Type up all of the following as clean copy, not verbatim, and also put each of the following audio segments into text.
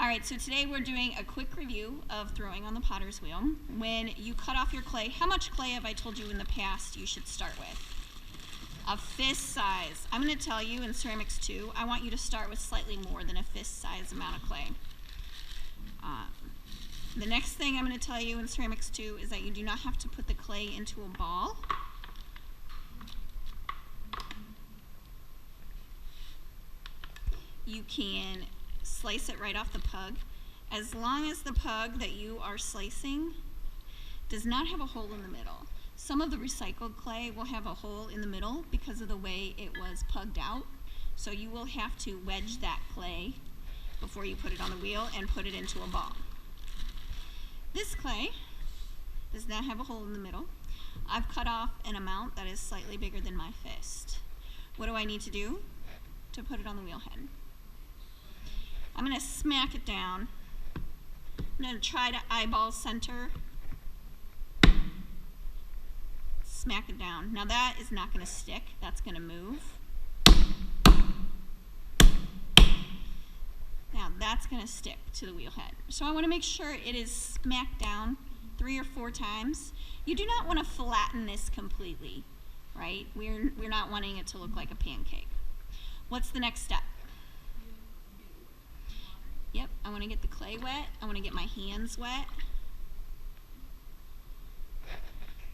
right, so today we're doing a quick review of throwing on the potter's wheel. When you cut off your clay, how much clay have I told you in the past you should start with? A fist size. I'm going to tell you in Ceramics 2, I want you to start with slightly more than a fist size amount of clay. The next thing I'm going to tell you in Ceramics 2 is that you do not have to put the clay into a ball. You can slice it right off the pug, as long as the pug that you are slicing does not have a hole in the middle. Some of the recycled clay will have a hole in the middle because of the way it was pugged out, so you will have to wedge that clay before you put it on the wheel and put it into a ball. This clay does not have a hole in the middle. I've cut off an amount that is slightly bigger than my fist. What do I need to do to put it on the wheel head? I'm going to smack it down. I'm going to try to eyeball center. Smack it down. Now that is not going to stick. That's going to move. Now that's going to stick to the wheel head. So I want to make sure it is smacked down 3 or 4 times. You do not want to flatten this completely, right? We're not wanting it to look like a pancake. What's the next step? Yep, I want to get the clay wet. I want to get my hands wet.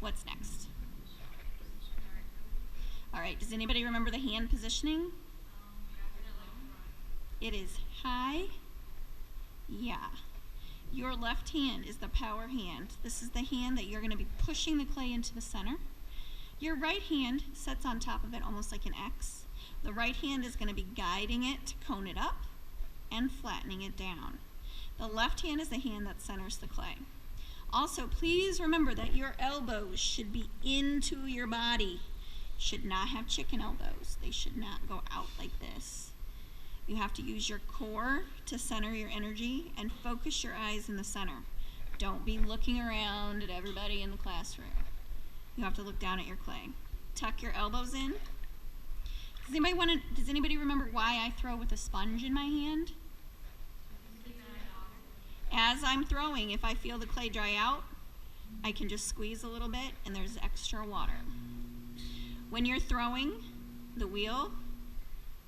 What's next? All right, does anybody remember the hand positioning? It is high. Yeah. Your left hand is the power hand. This is the hand that you're going to be pushing the clay into the center. Your right hand sits on top of it almost like an X. The right hand is going to be guiding it to cone it up and flattening it down. The left hand is the hand that centers the clay. Also, please remember that your elbows should be into your body. Should not have chicken elbows. They should not go out like this. You have to use your core to center your energy and focus your eyes in the center. Don't be looking around at everybody in the classroom. You have to look down at your clay. Tuck your elbows in. Does anybody remember why I throw with a sponge in my hand? As I'm throwing, if I feel the clay dry out, I can just squeeze a little bit and there's extra water. When you're throwing, the wheel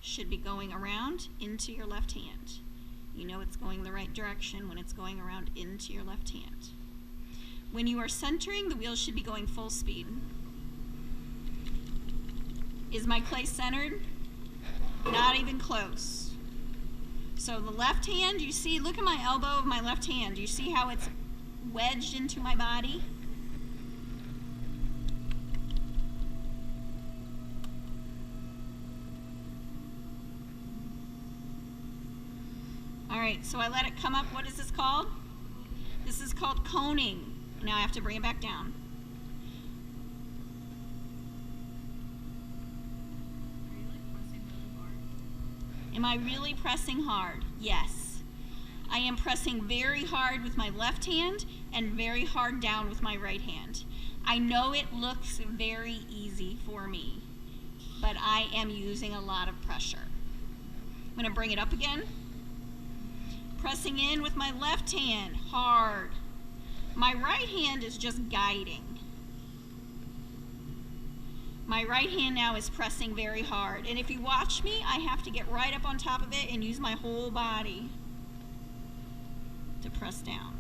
should be going around into your left hand. You know it's going the right direction when it's going around into your left hand. When you are centering, the wheel should be going full speed. Is my clay centered? Not even close. So the left hand, you see, look at my elbow of my left hand. Do you see how it's wedged into my body? All right, so I let it come up. What is this called? This is called coning. Now I have to bring it back down. Am I really pressing hard? Yes. I am pressing very hard with my left hand and very hard down with my right hand. I know it looks very easy for me, but I am using a lot of pressure. I'm going to bring it up again. Pressing in with my left hand, hard. My right hand is just guiding. My right hand now is pressing very hard. And if you watch me, I have to get right up on top of it and use my whole body to press down.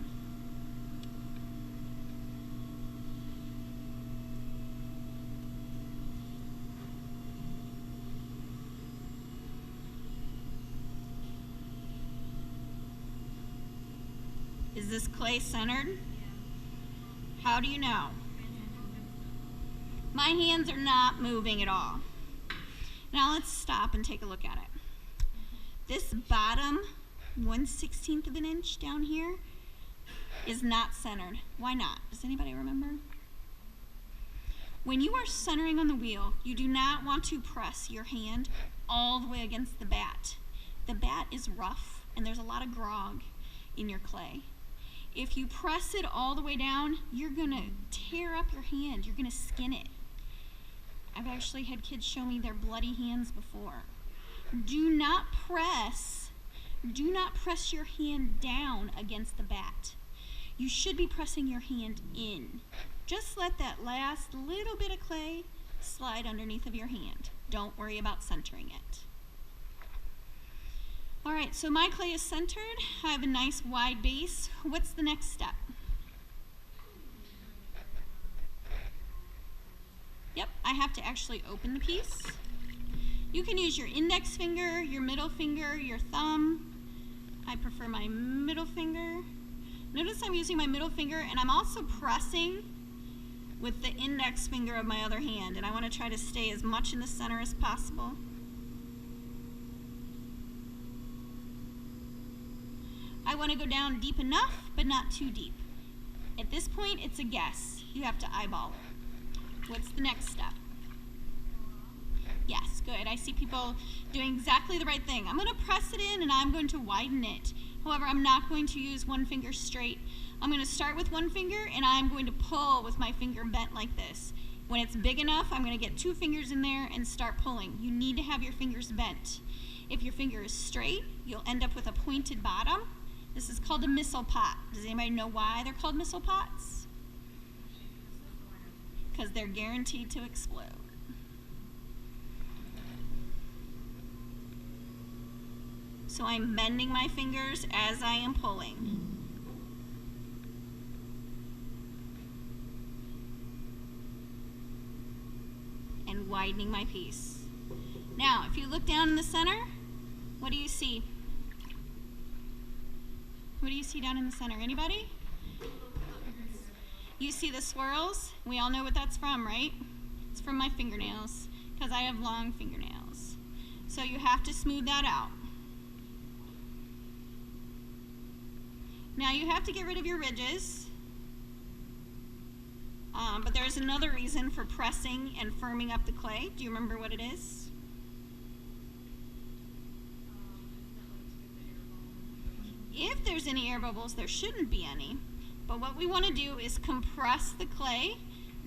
Is this clay centered? How do you know? My hands are not moving at all. Now let's stop and take a look at it. This bottom 1/16 of an inch down here is not centered. Why not? Does anybody remember? When you are centering on the wheel, you do not want to press your hand all the way against the bat. The bat is rough and there's a lot of grog in your clay. If you press it all the way down, you're going to tear up your hand. You're going to skin it. I've actually had kids show me their bloody hands before. Do not press Do not press your hand down against the bat. You should be pressing your hand in. Just let that last little bit of clay slide underneath of your hand. Don't worry about centering it. All right, so my clay is centered. I have a nice wide base. What's the next step? Yep, I have to actually open the piece. You can use your index finger, your middle finger, your thumb. I prefer my middle finger. Notice I'm using my middle finger, and I'm also pressing with the index finger of my other hand, and I want to try to stay as much in the center as possible. I want to go down deep enough, but not too deep. At this point, it's a guess. You have to eyeball it. What's the next step? Yes, good. I see people doing exactly the right thing. I'm going to press it in and I'm going to widen it. However, I'm not going to use one finger straight. I'm going to start with one finger and I'm going to pull with my finger bent like this. When it's big enough, I'm going to get two fingers in there and start pulling. You need to have your fingers bent. If your finger is straight, you'll end up with a pointed bottom. This is called a missile pot. Does anybody know why they're called missile pots? Because they're guaranteed to explode. So I'm bending my fingers as I am pulling. And widening my piece. Now, if you look down in the center, what do you see? What do you see down in the center? Anybody? You see the swirls? We all know what that's from, right? It's from my fingernails, because I have long fingernails. So you have to smooth that out. Now you have to get rid of your ridges, but there's another reason for pressing and firming up the clay. Do you remember what it is? If there's any air bubbles, there shouldn't be any. But what we want to do is compress the clay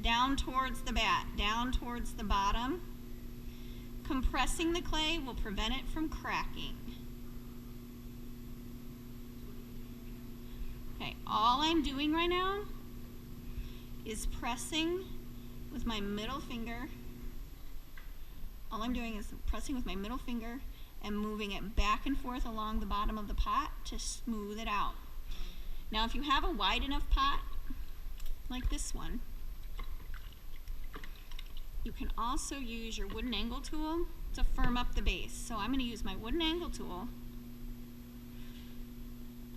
down towards the bat, down towards the bottom. Compressing the clay will prevent it from cracking. Okay, all I'm doing right now is pressing with my middle finger. All I'm doing is pressing with my middle finger and moving it back and forth along the bottom of the pot to smooth it out. Now, if you have a wide enough pot, like this one, you can also use your wooden angle tool to firm up the base. So I'm going to use my wooden angle tool,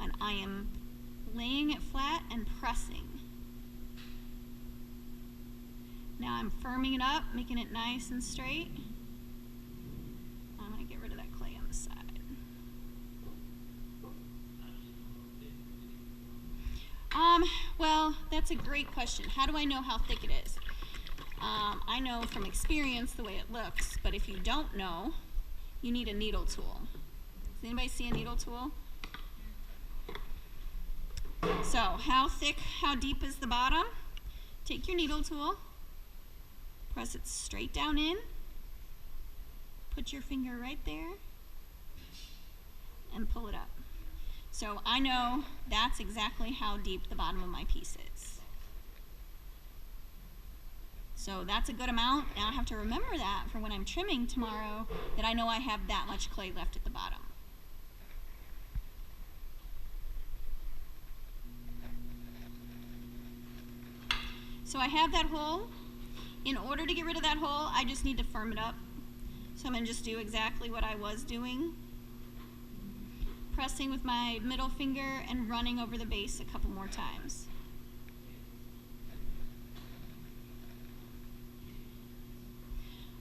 and I am laying it flat and pressing. Now I'm firming it up, making it nice and straight. I'm going to get rid of that clay on the side. Well, that's a great question. How do I know how thick it is? I know from experience the way it looks, but if you don't know, you need a needle tool. Does anybody see a needle tool? So, how thick, how deep is the bottom? Take your needle tool, press it straight down in, put your finger right there, and pull it up. So I know that's exactly how deep the bottom of my piece is. So that's a good amount. Now I have to remember that for when I'm trimming tomorrow, that I know I have that much clay left at the bottom. So I have that hole. In order to get rid of that hole, I just need to firm it up. So I'm going to just do exactly what I was doing. Pressing with my middle finger and running over the base a couple more times.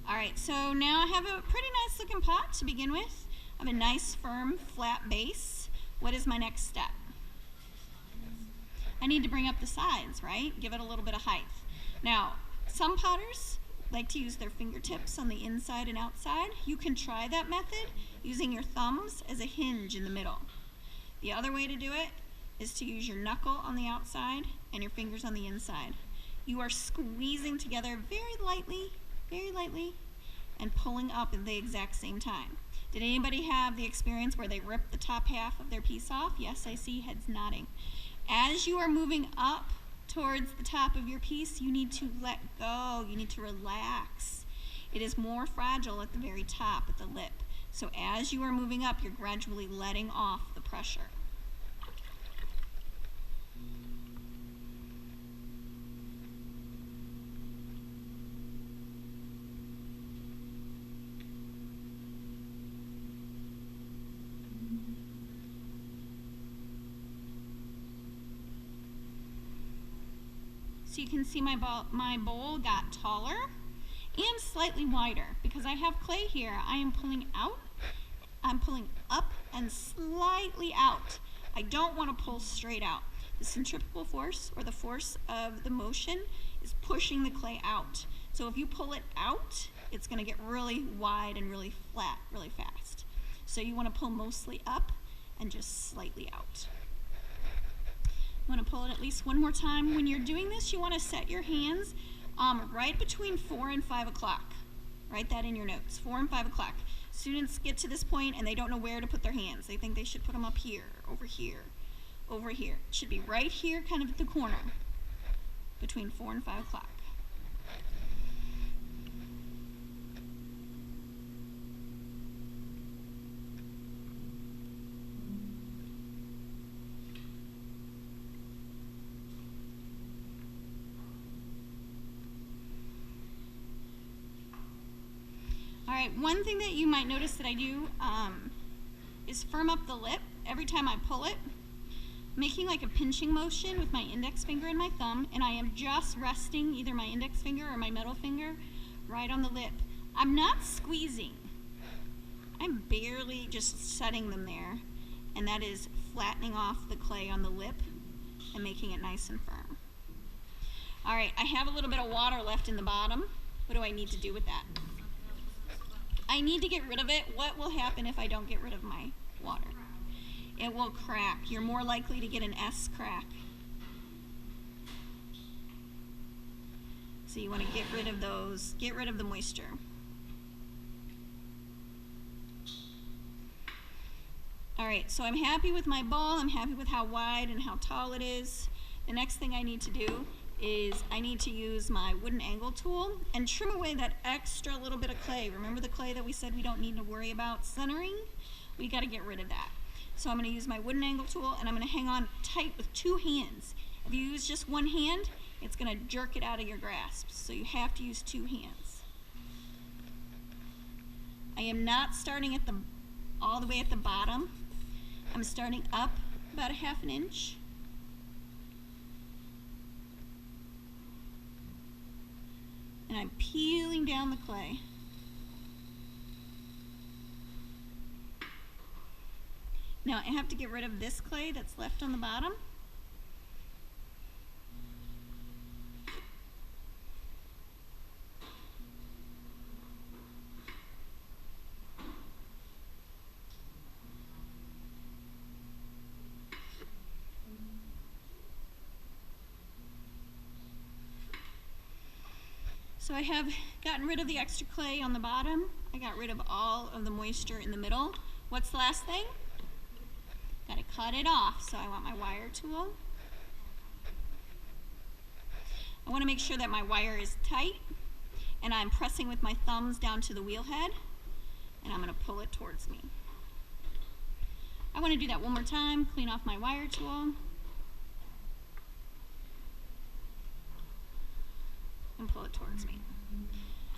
Alright, so now I have a pretty nice looking pot to begin with. I have a nice firm flat base. What is my next step? I need to bring up the sides, right? Give it a little bit of height. Now, some potters like to use their fingertips on the inside and outside. You can try that method using your thumbs as a hinge in the middle. The other way to do it is to use your knuckle on the outside and your fingers on the inside. You are squeezing together very lightly, and pulling up at the exact same time. Did anybody have the experience where they ripped the top half of their piece off? Yes, I see heads nodding. As you are moving up towards the top of your piece, you need to let go. You need to relax. It is more fragile at the very top, at the lip. So as you are moving up, you're gradually letting off the pressure. So you can see my bowl got taller and slightly wider. Because I have clay here, I am pulling out, I'm pulling up and slightly out. I don't want to pull straight out. The centrifugal force, or the force of the motion, is pushing the clay out. So if you pull it out, it's going to get really wide and really flat really fast. So you want to pull mostly up and just slightly out. You want to pull it at least one more time. When you're doing this, you want to set your hands right between 4 and 5 o'clock. Write that in your notes, 4 and 5 o'clock. Students get to this point and they don't know where to put their hands. They think they should put them up here, over here, over here. It should be right here, kind of at the corner, between 4 and 5 o'clock. All right, one thing that you might notice that I do is firm up the lip every time I pull it, making like a pinching motion with my index finger and my thumb, and I am just resting either my index finger or my middle finger right on the lip. I'm not squeezing. I'm barely just setting them there, and that is flattening off the clay on the lip and making it nice and firm. All right, I have a little bit of water left in the bottom. What do I need to do with that? I need to get rid of it. What will happen if I don't get rid of my water? It will crack. You're more likely to get an S crack. So you want to get rid of those, get rid of the moisture. All right, so I'm happy with my ball. I'm happy with how wide and how tall it is. The next thing I need to do is I need to use my wooden angle tool and trim away that extra little bit of clay. Remember the clay that we said we don't need to worry about centering? We got to get rid of that. So I'm going to use my wooden angle tool and I'm going to hang on tight with 2 hands. If you use just one hand, it's going to jerk it out of your grasp. So you have to use 2 hands. I am not starting at all the way at the bottom. I'm starting up about a ½ inch. And I'm peeling down the clay. Now I have to get rid of this clay that's left on the bottom. So I have gotten rid of the extra clay on the bottom. I got rid of all of the moisture in the middle. What's the last thing? Got to cut it off. So I want my wire tool. I want to make sure that my wire is tight, and I'm pressing with my thumbs down to the wheel head, and I'm going to pull it towards me. I want to do that one more time. Clean off my wire tool. And pull it towards me.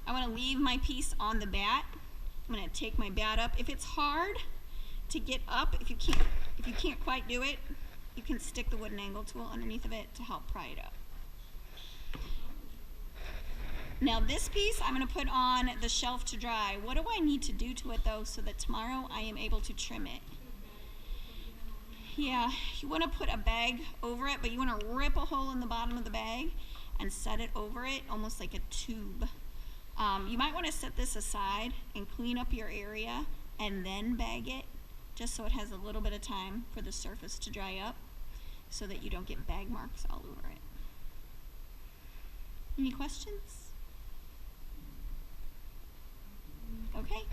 I want to leave my piece on the bat. I'm going to take my bat up. If it's hard to get up, if you can't quite do it, you can stick the wooden angle tool underneath of it to help pry it up. Now this piece I'm going to put on the shelf to dry. What do I need to do to it though so that tomorrow I am able to trim it? Yeah, you want to put a bag over it, but you want to rip a hole in the bottom of the bag and set it over it, almost like a tube. You might want to set this aside and clean up your area and then bag it, just so it has a little bit of time for the surface to dry up so that you don't get bag marks all over it. Any questions? Okay.